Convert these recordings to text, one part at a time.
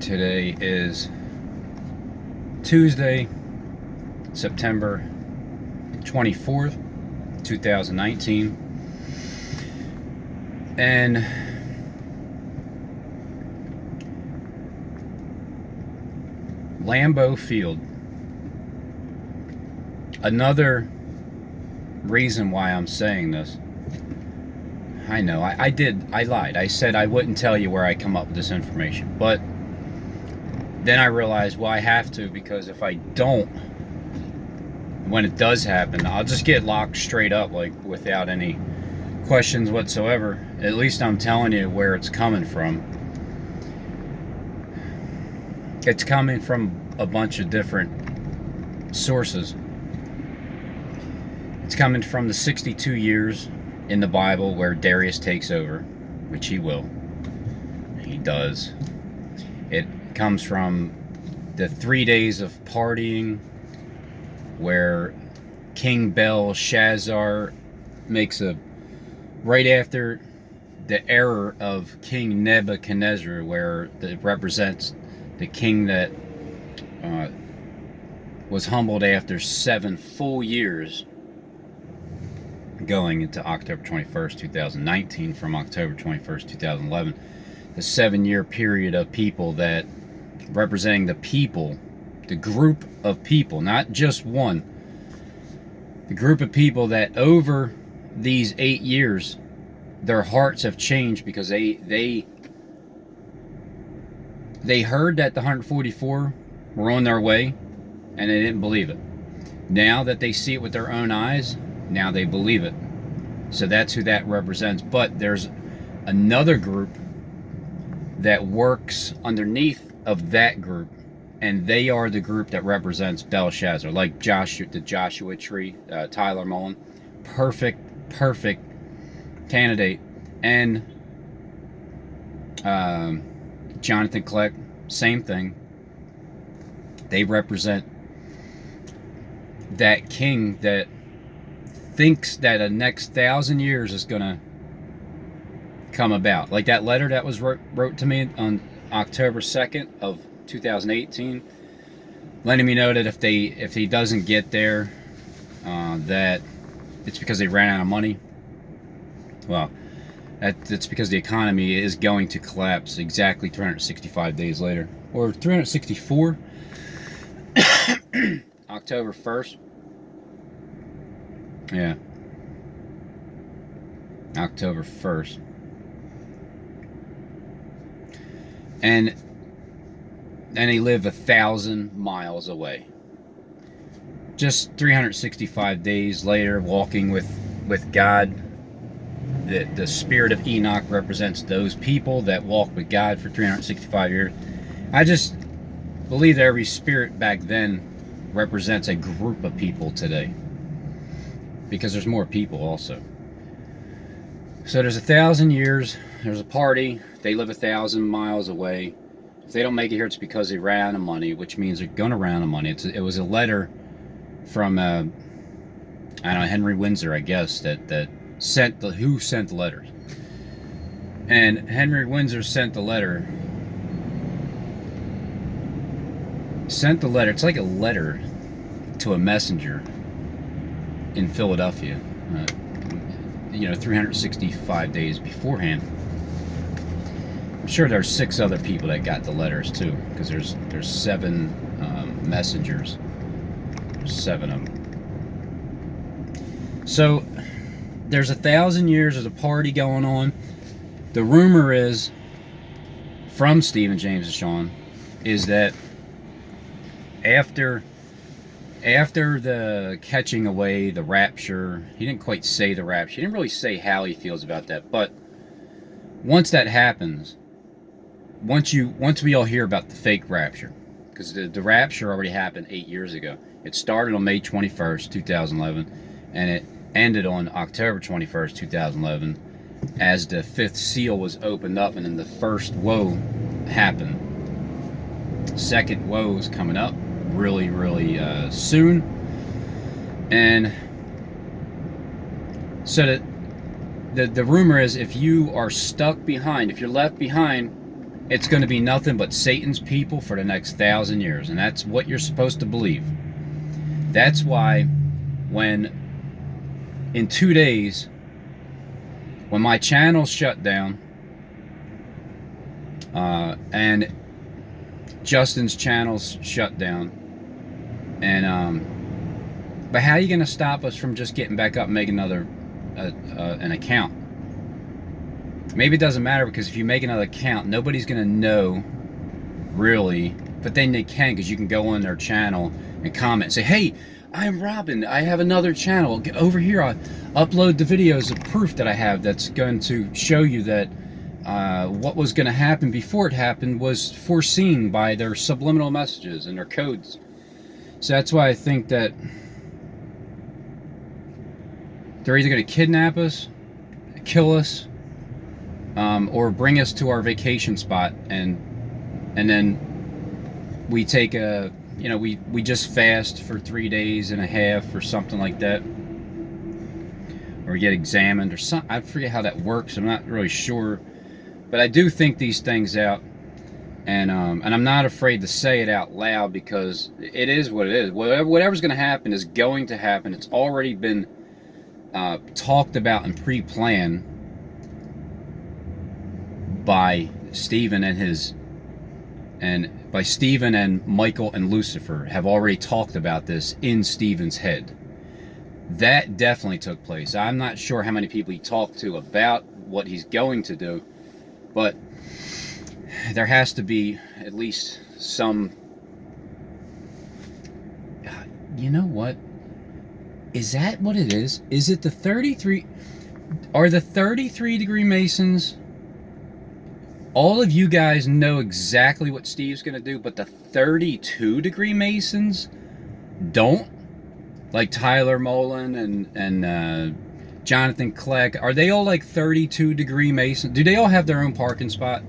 Today is Tuesday, September 24th, 2019. And Lambeau Field. Another reason why I'm saying this. I know, I lied. I said I wouldn't tell you where I come up with this information. But then I realized, well, I have to, because if I don't, when it does happen, I'll just get locked straight up, like without any questions whatsoever. At least I'm telling you where it's coming from. It's coming from a bunch of different sources. It's coming from the 62 years in the Bible where Darius takes over, which he will. He does. It comes from the 3 days of partying where King Belshazzar makes a, right after the error of King Nebuchadnezzar, where it represents the king that was humbled after 7 full years, going into October 21st, 2019 from October 21st, 2011. The 7-year period of people that representing the people, the group of people, not just one, the group of people that over these 8 years, their hearts have changed because they heard that the 144 were on their way and they didn't believe it. Now that they see it with their own eyes, now they believe it. So that's who that represents. But there's another group that works underneath of that group, and they are the group that represents Belshazzar, like Joshua, the Joshua tree, Tyler Mullen, perfect candidate, and Jonathan Kleck, same thing. They represent that king that thinks that the next 1,000 years is gonna come about. Like that letter that was wrote to me on October 2nd of 2018, letting me know that if he doesn't get there, that it's because they ran out of money. Well, that's because the economy is going to collapse exactly 365 days later, or 364. October 1st. Yeah. October 1st. And he lived 1,000 miles away. Just 365 days later, walking with God. The spirit of Enoch represents those people that walk with God for 365 years. I just believe that every spirit back then represents a group of people today, because there's more people also. So there's 1,000 years, there's a party, they live 1,000 miles away. If they don't make it here, it's because they ran out of money, which means they're gonna run out of money. It was a letter from I don't know, Henry Windsor, I guess, that sent the letters. And Henry Windsor sent the letter. It's like a letter to a messenger in Philadelphia, 365 days beforehand. I'm sure there's 6 other people that got the letters too, because there's 7 messengers. There's 7 of them. So there's 1,000 years of a party going on. The rumor is, from Stephen James and Sean, is that after the catching away, the rapture, he didn't quite say the rapture, he didn't really say how he feels about that, but once that happens, once we all hear about the fake rapture, because the rapture already happened 8 years ago. It started on May 21st, 2011, and it ended on October 21st, 2011, as the 5th seal was opened up, and then the first woe happened. Second woe is coming up really soon. And so that the rumor is, if you are stuck behind, if you're left behind it's going to be nothing but Satan's people for the next 1,000 years. And that's what you're supposed to believe. That's why when in 2 days, when my channel shut down, and Justin's channel's shut down, and but how are you going to stop us from just getting back up and making another an account? Maybe it doesn't matter, because if you make another account, nobody's going to know really, but then they can, because you can go on their channel and comment and say, hey, I'm Robin, I have another channel over here. I upload the videos of proof that I have that's going to show you that what was going to happen before it happened was foreseen by their subliminal messages and their codes. So that's why I think that they're either going to kidnap us, kill us, or bring us to our vacation spot, and then we take a, you know, we just fast for 3 days and a half or something like that, or we get examined or something. I forget how that works. I'm not really sure, but I do think these things out, and I'm not afraid to say it out loud, because it is what it is. Whatever's going to happen is going to happen. It's already been talked about and pre-planned by Stephen and Stephen and Michael and Lucifer have already talked about this in Stephen's head. That definitely took place. I'm not sure how many people he talked to about what he's going to do, but there has to be at least some. You know what? Is that what it is? Is it the 33? Are the 33 degree Masons? All of you guys know exactly what Steve's going to do, but the 32 degree Masons don't? Like Tyler Mullen and Jonathan Clegg. Are they all like 32 degree Masons? Do they all have their own parking spot?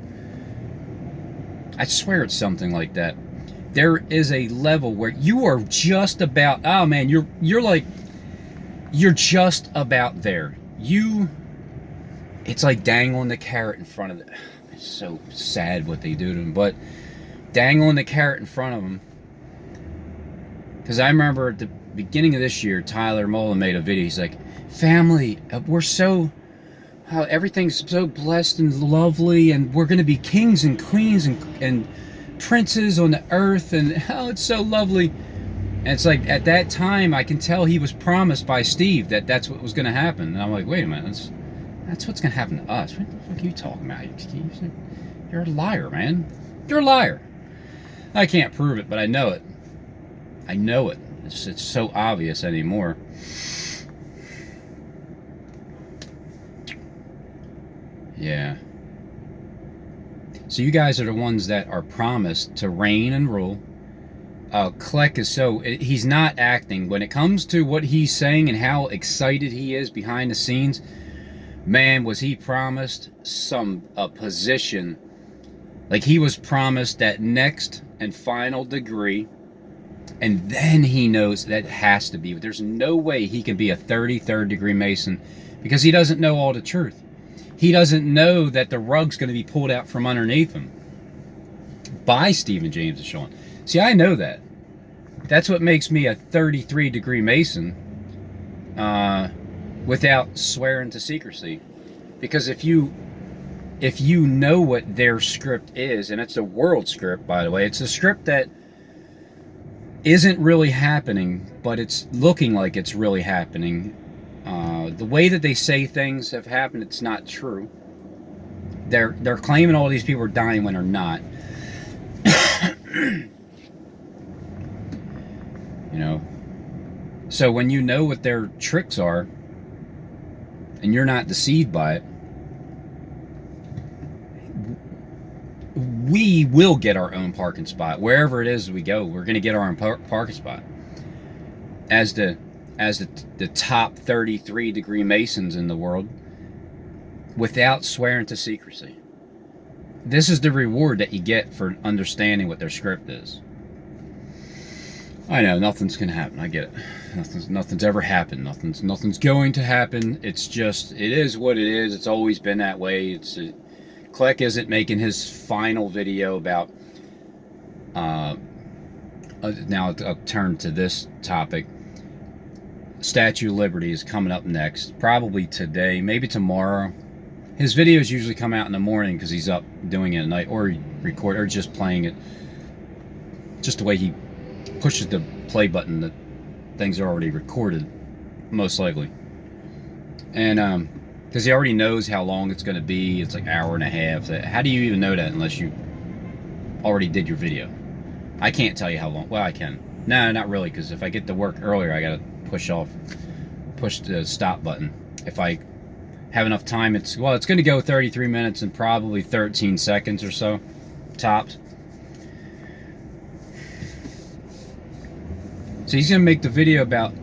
I swear it's something like that. There is a level where you are just about, oh man, you're just about there. It's like dangling the carrot in front of them. It's so sad what they do to them, but dangling the carrot in front of them. Because I remember at the beginning of this year, Tyler Mullen made a video. He's like, family, we're so, how everything's so blessed and lovely, and we're going to be kings and queens and princes on the earth, and oh, it's so lovely. And it's like, at that time, I can tell he was promised by Steve that that's what was going to happen. And I'm like, wait a minute, that's what's going to happen to us. What the fuck are you talking about, Steve? You're a liar, man. You're a liar. I can't prove it, but I know it. I know it. It's so obvious anymore. Yeah. So you guys are the ones that are promised to reign and rule. Kleck is he's not acting. When it comes to what he's saying and how excited he is behind the scenes, man, was he promised a position. Like, he was promised that next and final degree, and then he knows that has to be. There's no way he can be a 33rd degree Mason, because he doesn't know all the truth. He doesn't know that the rug's going to be pulled out from underneath him by Stephen James and Sean. See, I know that. That's what makes me a 33 degree Mason, without swearing to secrecy. Because if you know what their script is, and it's a world script, by the way, it's a script that isn't really happening, but it's looking like it's really happening. The way that they say things have happened, it's not true. They're claiming all these people are dying when they're not. You know, so when you know what their tricks are, and you're not deceived by it, we will get our own parking spot. Wherever it is we go, we're going to get our own parking spot. As the top 33 degree Masons in the world, without swearing to secrecy. This is the reward that you get for understanding what their script is. I know nothing's gonna happen. I get it. Nothing's ever happened. Nothing's going to happen. It's just, it is what it is. It's always been that way. It's Kleck isn't making his final video about, now I'll turn to this topic. Statue of Liberty is coming up next, probably today, maybe tomorrow. His videos usually come out in the morning because he's up doing it at night, or record, or just playing it. Just the way he pushes the play button, that things are already recorded, most likely. And because he already knows how long it's going to be. It's like an hour and a half. How do you even know that unless you already did your video? I can't tell you how long. Well, I can. No, not really, because if I get to work earlier, I got to push the stop button. If I have enough time, it's going to go 33 minutes and probably 13 seconds or so, tops. So he's going to make the video about,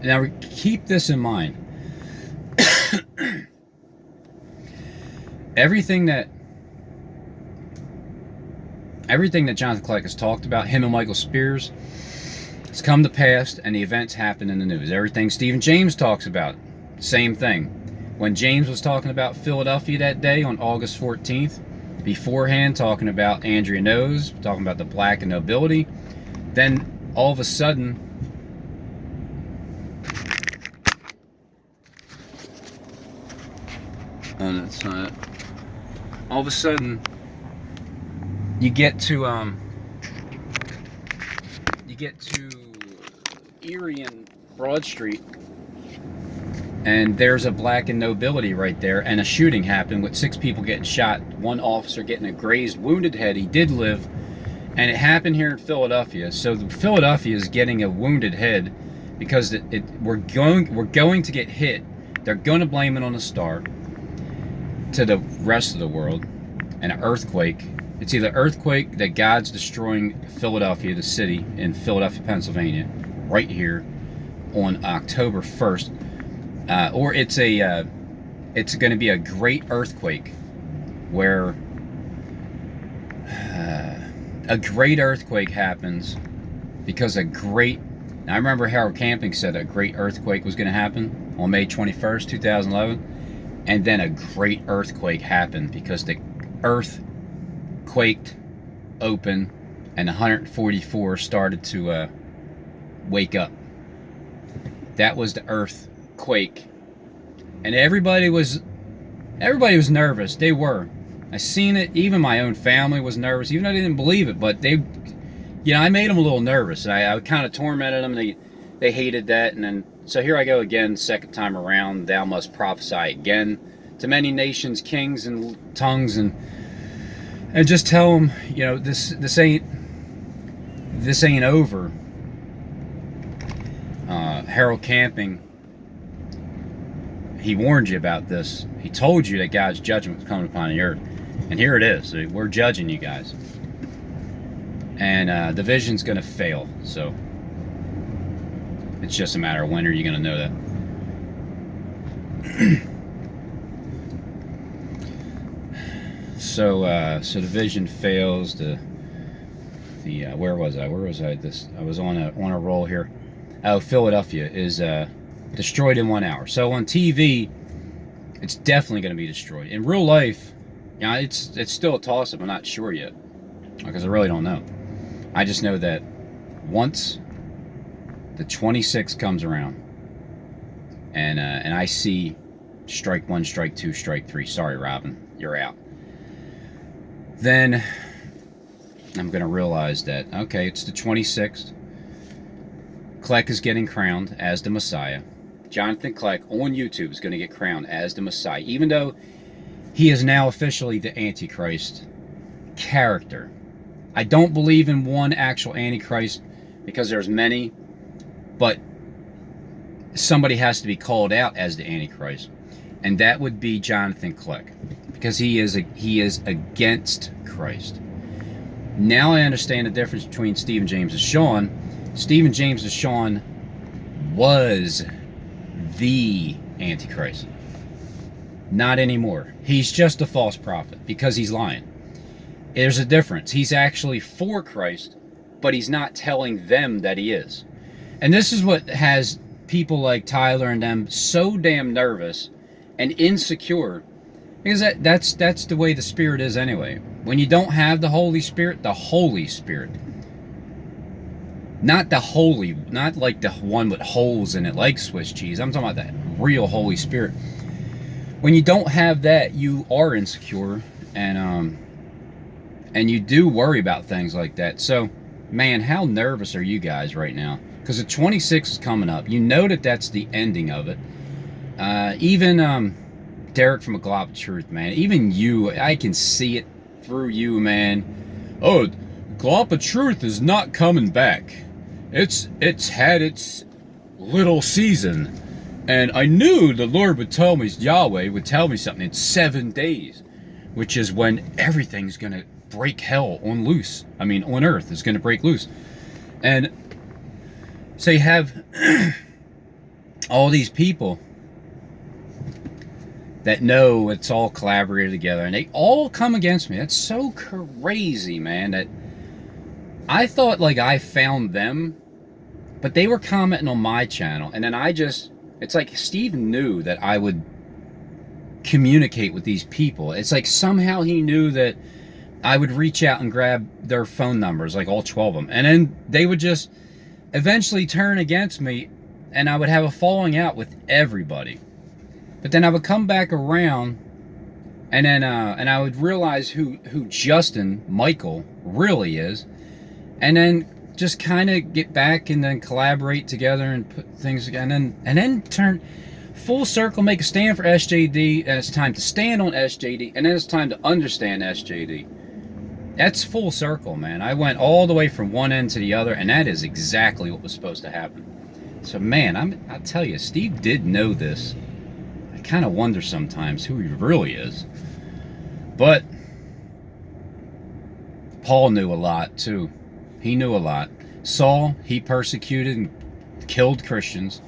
now keep this in mind, everything that Jonathan Kleck has talked about, him and Michael Spears, it's come to pass, and the events happen in the news. Everything Stephen James talks about, same thing. When James was talking about Philadelphia that day on August 14th, beforehand talking about Andrea Knows, talking about the black and nobility, then all of a sudden, oh, that's not it. All of a sudden, you get to Erie and Broad Street, and there's a black and nobility right there, and a shooting happened with 6 people getting shot, 1 officer getting a grazed, wounded head. He did live, and it happened here in Philadelphia. So Philadelphia is getting a wounded head because we're going to get hit. They're going to blame it on the star to the rest of the world, and an earthquake. It's either earthquake that God's destroying Philadelphia, the city in Philadelphia, Pennsylvania, right here on October 1st, or it's going to be a great earthquake where a great earthquake happens because now I remember Harold Camping said a great earthquake was going to happen on May 21st, 2011, and then a great earthquake happened because the earth quaked open and 144 started to wake up. That was the earthquake, and everybody was nervous. They were. I seen it. Even my own family was nervous, even though they didn't believe it. But they, I made them a little nervous. I kind of tormented them. They hated that, and then so here I go again, second time around. Thou must prophesy again to many nations, kings, and tongues, and just tell them, this ain't over. Harold Camping, he warned you about this. He told you that God's judgment was coming upon the earth, and here it is. We're judging you guys, and the vision's going to fail. So it's just a matter of when are you going to know that. So the vision fails. Where was I? I was on a roll here. Oh, Philadelphia is destroyed in 1 hour. So on TV, it's definitely going to be destroyed. In real life, it's still a toss-up. I'm not sure yet because I really don't know. I just know that once the 26th comes around, and I see strike 1, strike 2, strike 3. Sorry, Robin, you're out. Then I'm going to realize that, okay, it's the 26th. Kleck is getting crowned as the Messiah. Jonathan Kleck on YouTube is going to get crowned as the Messiah, even though he is now officially the Antichrist character. I don't believe in one actual Antichrist because there's many, but somebody has to be called out as the Antichrist, and that would be Jonathan Kleck, because he is against Christ. Now I understand the difference between Stephen James and Sean. Stephen James and Sean was the Antichrist. Not anymore. He's just a false prophet because he's lying. There's a difference. He's actually for Christ, but he's not telling them that he is. And this is what has people like Tyler and them so damn nervous and insecure Because that's the way the Spirit is anyway. When you don't have the Holy Spirit, not the holy, not like the one with holes in it like Swiss cheese. I'm talking about that real Holy Spirit. When you don't have that, you are insecure, and you do worry about things like that. So, man, how nervous are you guys right now? Because the 26th is coming up. You know that that's the ending of it. Even Derek from A Glop of Truth, man. Even you, I can see it through you, man. Oh, Glop of Truth is not coming back. It's had its little season. And I knew the Lord would tell me, Yahweh would tell me something in 7 days. Which is when everything's going to break hell on loose. I mean, on earth is going to break loose. And so you have all these people that know it's all collaborated together, and they all come against me. That's so crazy, man, that I thought like I found them, but they were commenting on my channel, and then it's like Steve knew that I would communicate with these people. It's like somehow he knew that I would reach out and grab their phone numbers, like all 12 of them, and then they would just eventually turn against me, and I would have a falling out with everybody. But then I would come back around, and then and I would realize who Justin Michael really is, and then just kind of get back and then collaborate together and put things together, and then turn full circle, make a stand for SJD, and it's time to stand on SJD, and then it's time to understand SJD. That's full circle, man. I went all the way from one end to the other, and that is exactly what was supposed to happen. So, man, I'll tell you, Steve did know this. I kind of wonder sometimes who he really is. But Paul knew a lot, too. He knew a lot. Saul, he persecuted and killed Christians.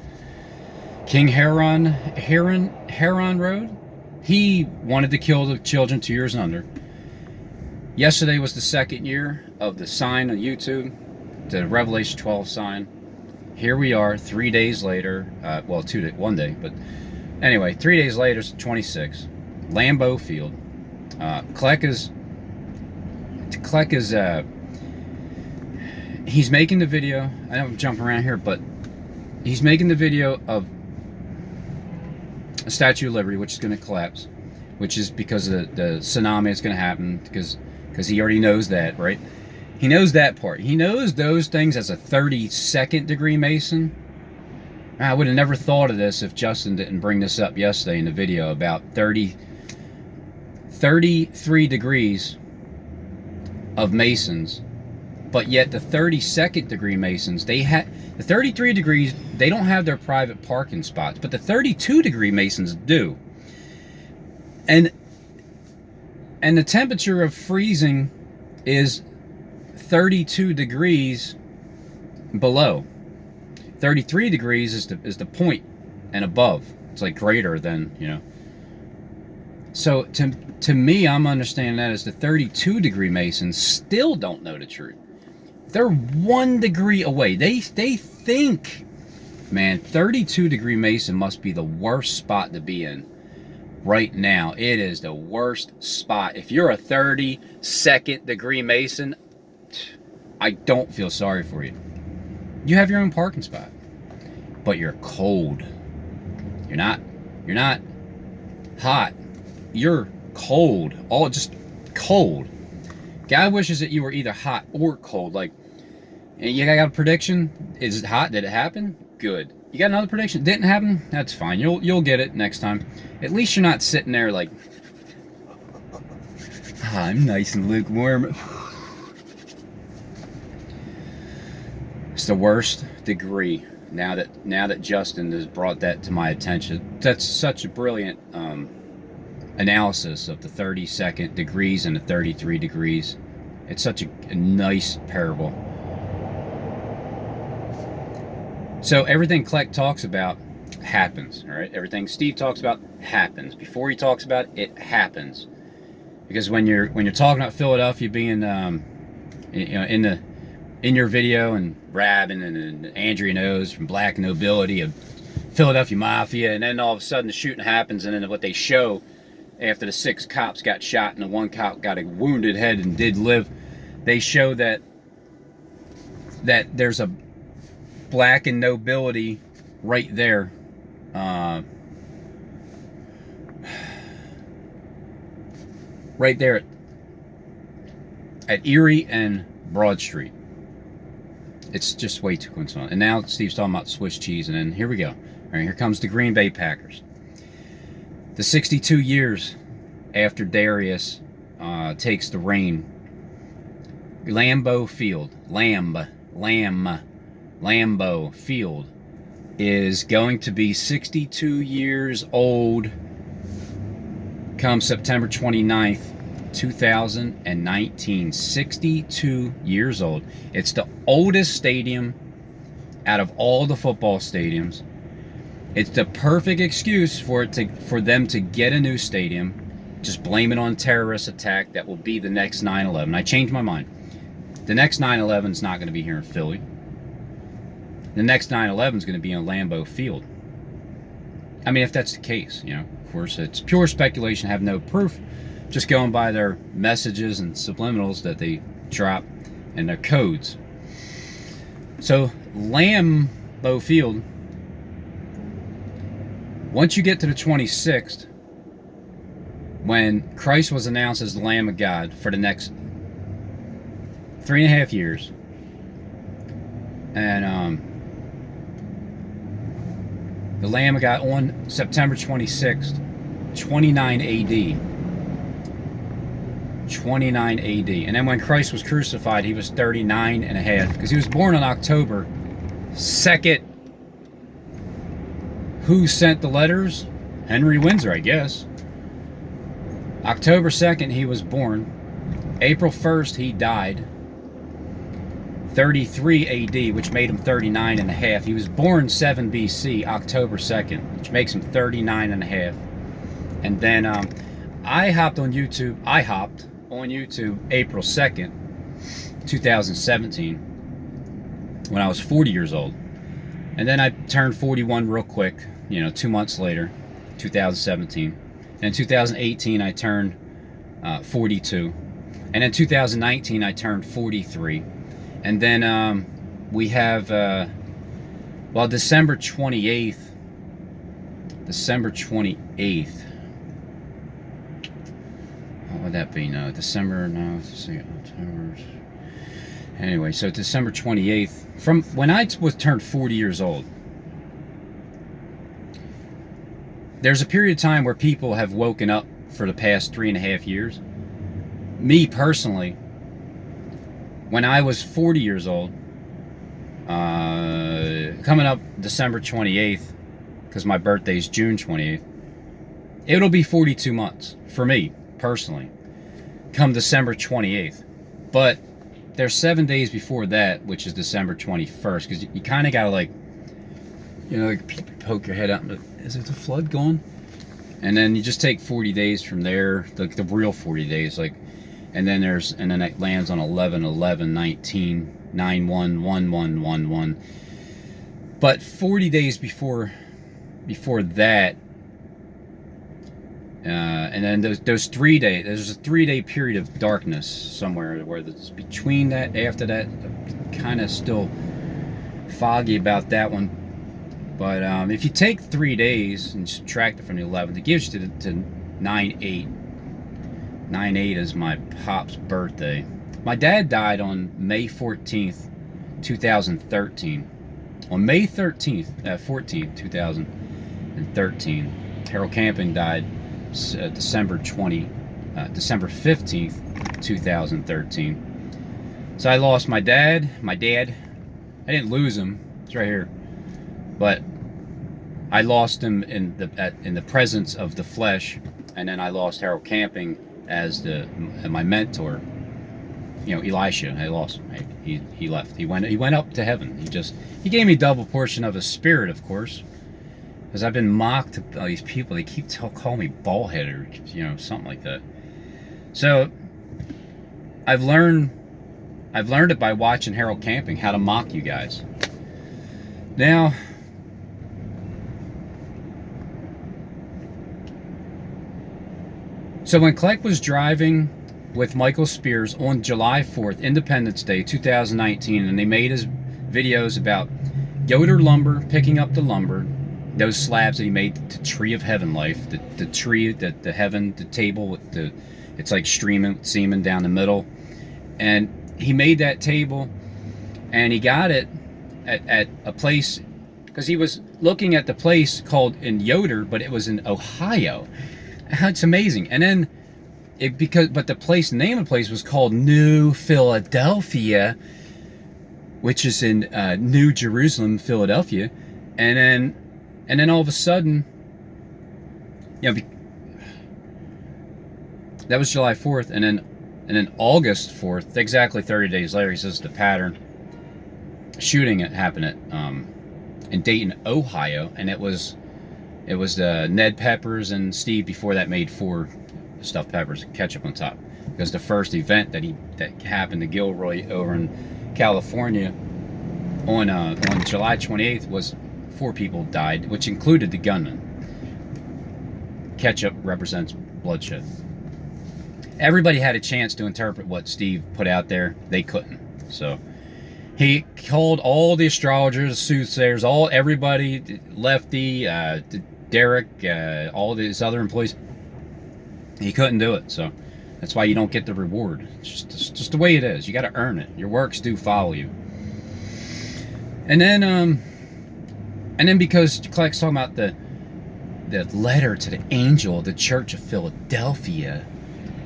King Heron Road, he wanted to kill the children 2 years and under. Yesterday was the 2nd year of the sign on YouTube, the Revelation 12 sign. Here we are 3 days later. Well, 1 day, but anyway, 3 days later, it's 26. Lambeau Field. Kleck is he's making the video. I know I'm jumping around here, but he's making the video of a Statue of Liberty, which is going to collapse, which is because of the tsunami that's going to happen, because he already knows that, right? He knows that part. He knows those things as a 32nd degree Mason. I would have never thought of this if Justin didn't bring this up yesterday in the video about 33 degrees of Masons, but yet the 32nd degree Masons, the 33 degrees, they don't have their private parking spots, but the 32 degree Masons do. And the temperature of freezing is 32 degrees below. 33 degrees is the point and above. It's like greater than, you know. So to me, I'm understanding that as the 32 degree Masons still don't know the truth. They're 1 degree away. They think, man, 32 degree Mason must be the worst spot to be in. Right now, it is the worst spot. If you're a 32nd degree Mason, I don't feel sorry for you. You have your own parking spot, but you're cold. You're not hot. You're cold. All just cold. God wishes that you were either hot or cold. Like, you got a prediction? Is it hot? Did it happen? Good. You got another prediction? Didn't happen? That's fine. You'll get it next time. At least you're not sitting there like, I'm nice and lukewarm. It's the worst degree. Now that Justin has brought that to my attention, that's such a brilliant analysis of the 32nd degrees and the 33 degrees. It's such a nice parable. So everything Kleck talks about happens, all right? Everything Steve talks about happens. Before he talks about it, it happens. Because when you're talking about Philadelphia being, you know, in your video, and Rabin and Andrea knows from Black Nobility of Philadelphia Mafia, and then all of a sudden the shooting happens, and then what they show, after the 6 cops got shot and the 1 cop got a wounded head and did live, they show that there's a black and nobility right there. Right there at Erie and Broad Street. It's just way too coincidental. And now Steve's talking about Swiss cheese, and then here we go. All right, here comes the Green Bay Packers. The 62 years after Darius takes the reign, Lambeau Field is going to be 62 years old come September 29th, 2019. 62 years old. It's the oldest stadium out of all the football stadiums. It's the perfect excuse for them to get a new stadium. Just blame it on terrorist attack that will be the next 9/11. I changed my mind. The next 9/11 is not going to be here in Philly. The next 9/11 is going to be in Lambeau Field. I mean, if that's the case, you know, of course, it's pure speculation. I have no proof. Just going by their messages and subliminals that they drop and their codes. So, Lambeau Field, once you get to the 26th, when Christ was announced as the Lamb of God for the next 3.5 years, and the Lamb of God on September 26th, 29 AD. 29 AD. And then when Christ was crucified, he was 39 and a half, because he was born on October 2nd. Who sent the letters? Henry Windsor, I guess. October 2nd, he was born. April 1st, he died. 33 AD, which made him 39 and a half. He was born 7 BC, October 2nd, which makes him 39 and a half. And then I hopped on YouTube April 2nd, 2017, when I was 40 years old. And then I turned 41 real quick, 2 months later, 2017. And in 2018, I turned 42. And in 2019, I turned 43. And then we have, December 28th. What would that be? No, December, no, let's see, October. Anyway, so December 28th, from when I was turned 40 years old, there's a period of time where people have woken up for the past 3.5 years. Me personally, when I was 40 years old, coming up December 28th, because my birthday is June 28th, it'll be 42 months for me personally, come December 28th. But there's 7 days before that, which is December 21st, because you kind of got to like poke your head out. Is it the flood going? And then you just take 40 days from there, like the real 40 days, like. And then it lands on 11/11/19, 9/1/11/11. But 40 days before that, and then those 3 days, there's a 3-day period of darkness somewhere where it's between that, after that, kind of still foggy about that one. But if you take 3 days and subtract it from the 11th, it gives you to 9/8. 9/8 is my pop's birthday. My dad died on May 14th, 2013. On May 14th, 2013. Harold Camping died December 15th, 2013. So I lost my dad. I didn't lose him. It's right here. But I lost him in the presence of the flesh, and then I lost Harold Camping as my mentor. Elisha, I lost him. He left. He went up to heaven. He gave me a double portion of his spirit, of course, because I've been mocked by these people. They keep calling me bald headed, or something like that. So I've learned it by watching Harold Camping, how to mock you guys. Now, So when Kleck was driving with Michael Spears on July 4th, Independence Day 2019, and they made his videos about Yoder lumber, picking up the lumber, those slabs that he made, the tree of heaven life, the tree, the heaven, the table with the, it's like streaming semen down the middle, and he made that table, and he got it at a place, because he was looking at the place called in Yoder, but it was in Ohio. It's amazing. And then but the place, name of the place was called New Philadelphia, which is in New Jerusalem, Philadelphia. And then all of a sudden, you know, that was July 4th, and then August 4th, exactly 30 days later, he says the pattern shooting it happened at in Dayton, Ohio, and it was Ned Peppers and Steve before that made 4 stuffed peppers and ketchup on top, because the first event that happened to Gilroy over in California on July 28th was 4 people died, which included the gunman. Ketchup represents bloodshed. Everybody had a chance to interpret what Steve put out there. They couldn't. So he called all the astrologers, soothsayers, everybody, Lefty, Derek, all these other employees. He couldn't do it. So that's why you don't get the reward. It's just the way it is. You got to earn it. Your works do follow you. And then because Kleck's talking about the letter to the angel of the Church of Philadelphia,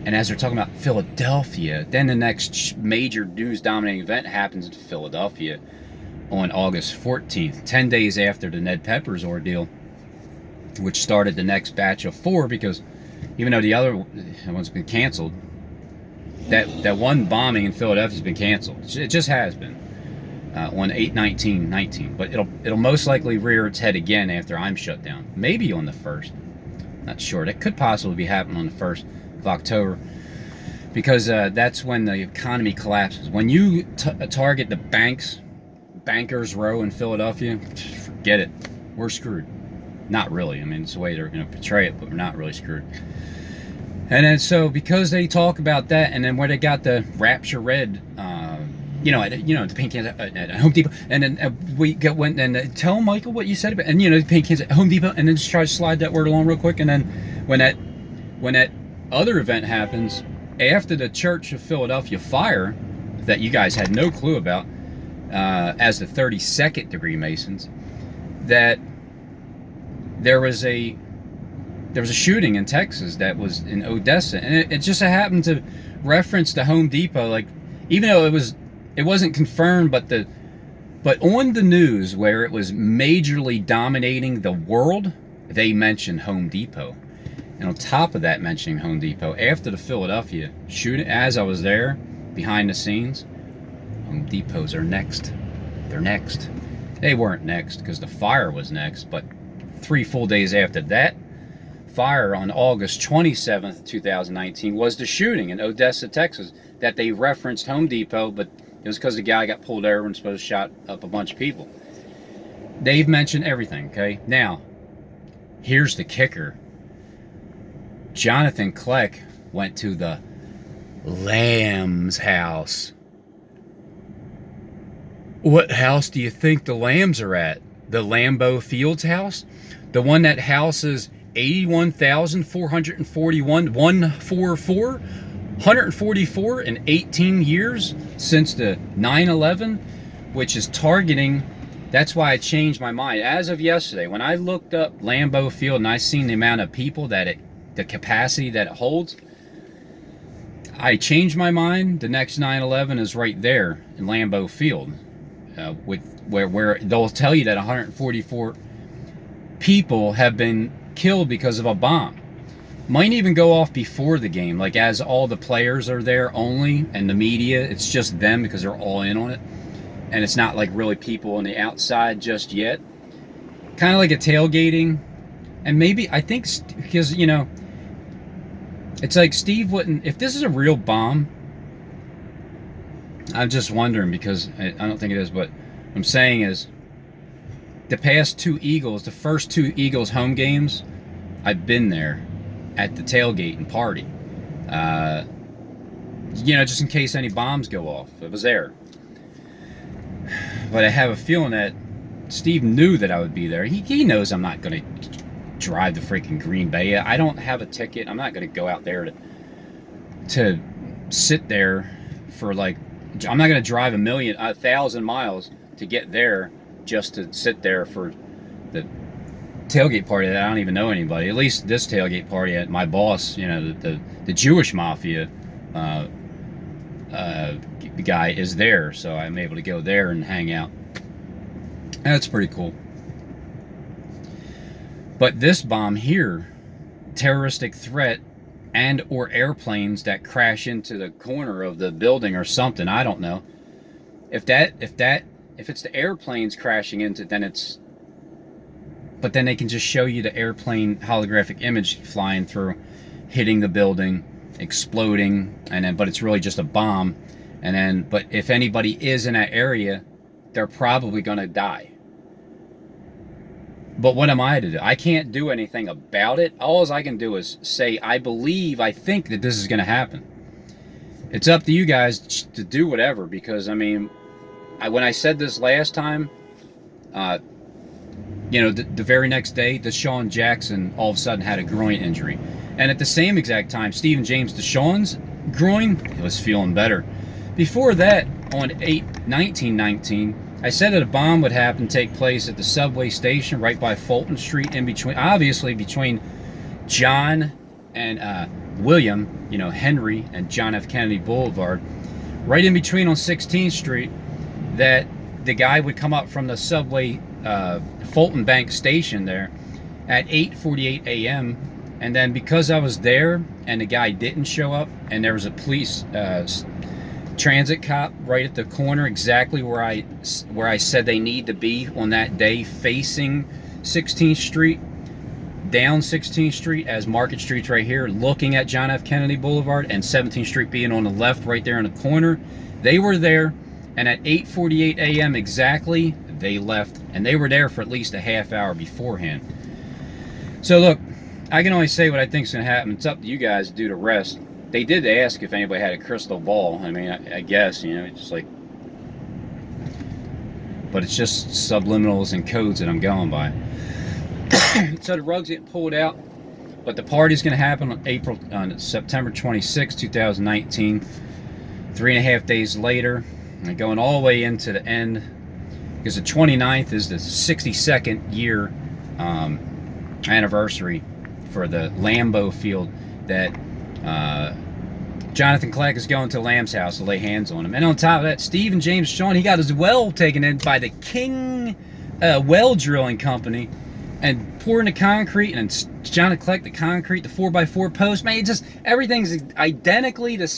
and as they're talking about Philadelphia, then the next major news-dominating event happens in Philadelphia on August 14th, 10 days after the Ned Peppers ordeal, which started the next batch of 4, because even though the other one's been canceled, that one bombing in Philadelphia has been canceled. It just has been on 8/19/19, but it'll most likely rear its head again after I'm shut down. Maybe on the 1st. Not sure. That could possibly be happening on the 1st of October, because that's when the economy collapses. When you target the Bankers Row in Philadelphia, forget it. We're screwed. Not really. I mean, it's the way they're going to portray it, but we're not really screwed. And then so because they talk about that, and then where they got the Rapture Red, the paint cans at Home Depot, and then we went and tell Michael what you said about, and the paint cans at Home Depot, and then just try to slide that word along real quick, and then when that other event happens after the Church of Philadelphia fire that you guys had no clue about, as the 32nd degree Masons, that there was a shooting in Texas that was in Odessa, and it just happened to reference the Home Depot, like, even though it wasn't confirmed, but on the news where it was majorly dominating the world, they mentioned Home Depot. And on top of that, mentioning Home Depot, after the Philadelphia shooting, as I was there behind the scenes, Home Depots are next. They're next. They weren't next because the fire was next, but 3 full days after that fire on August 27th, 2019, was the shooting in Odessa, Texas, that they referenced Home Depot, but it was because the guy got pulled over and supposed to shot up a bunch of people. They've mentioned everything, okay? Now, here's the kicker. Jonathan Kleck went to the Lamb's house. What house do you think the Lambs are at? The Lambeau Fields house? The one that houses 81,441, 144 in 18 years since the 9/11, which is targeting. That's why I changed my mind. As of yesterday, when I looked up Lambeau Field and I seen the amount of people the capacity that it holds, I changed my mind. The next 9/11 is right there in Lambeau Field, where they'll tell you that 144 people have been killed because of a bomb. Might even go off before the game, like as all the players are there only, and the media, it's just them because they're all in on it, and it's not like really people on the outside just yet. Kind of like a tailgating, and maybe, I think, because, it's like Steve wouldn't, if this is a real bomb, I'm just wondering, because I don't think it is, but what I'm saying is, the past 2 Eagles, the first 2 Eagles home games, I've been there, at the tailgate and party. You know, just in case any bombs go off. It was there. But I have a feeling that Steve knew that I would be there. He knows I'm not going to drive to freaking Green Bay. I don't have a ticket. I'm not going to go out there to sit there for like, I'm not going to drive 1,000 miles to get there just to sit there for the tailgate party that I don't even know anybody. At least this tailgate party at my boss, you know, the Jewish mafia guy is there, so I'm able to go there and hang out. That's pretty cool. But this bomb here, terroristic threat and or airplanes that crash into the corner of the building or something, I don't know. If it's the airplanes crashing into, then it's, but then they can just show you the airplane holographic image flying through, hitting the building, exploding, and then, but it's really just a bomb. And then, but if anybody is in that area, they're probably going to die. But what am I to do? I can't do anything about it. All I can do is say, I think that this is going to happen. It's up to you guys to do whatever, because, I mean, when I said this last time, you know, the very next day, Deshaun Jackson all of a sudden had a groin injury. And at the same exact time, Stephen James Deshaun's groin was feeling better. Before that, on 8/19/19, I said that a bomb would take place at the subway station right by Fulton Street, in between, obviously between John and William, you know, Henry and John F. Kennedy Boulevard, right in between on 16th Street, that the guy would come up from the subway Fulton Bank station there at 8:48 a.m. And then because I was there and the guy didn't show up, and there was a police transit cop right at the corner, exactly where I said they need to be on that day, facing 16th Street, down 16th Street, as Market Street's right here, looking at John F. Kennedy Boulevard, and 17th Street being on the left right there in the corner. They were there, and at 8:48 a.m. exactly, they left, and they were there for at least a half hour beforehand. So look, I can only say what I think is going to happen. It's up to you guys to do the rest. They did ask if anybody had a crystal ball. I mean, I guess, you know, it's just like, but it's just subliminals and codes that I'm going by. So the rug's getting pulled out, but the party's going to happen on September 26, 2019. 3.5 days later, and going all the way into the end, because the 29th is the 62nd year anniversary for the Lambeau Field that Jonathan Kleck is going to Lamb's house to lay hands on him. And on top of that, Stephen James Deshaun, he got his well taken in by the King Well Drilling Company and pouring the concrete, and Jonathan Kleck the concrete, the 4x4 post. Man, just everything's identically the same.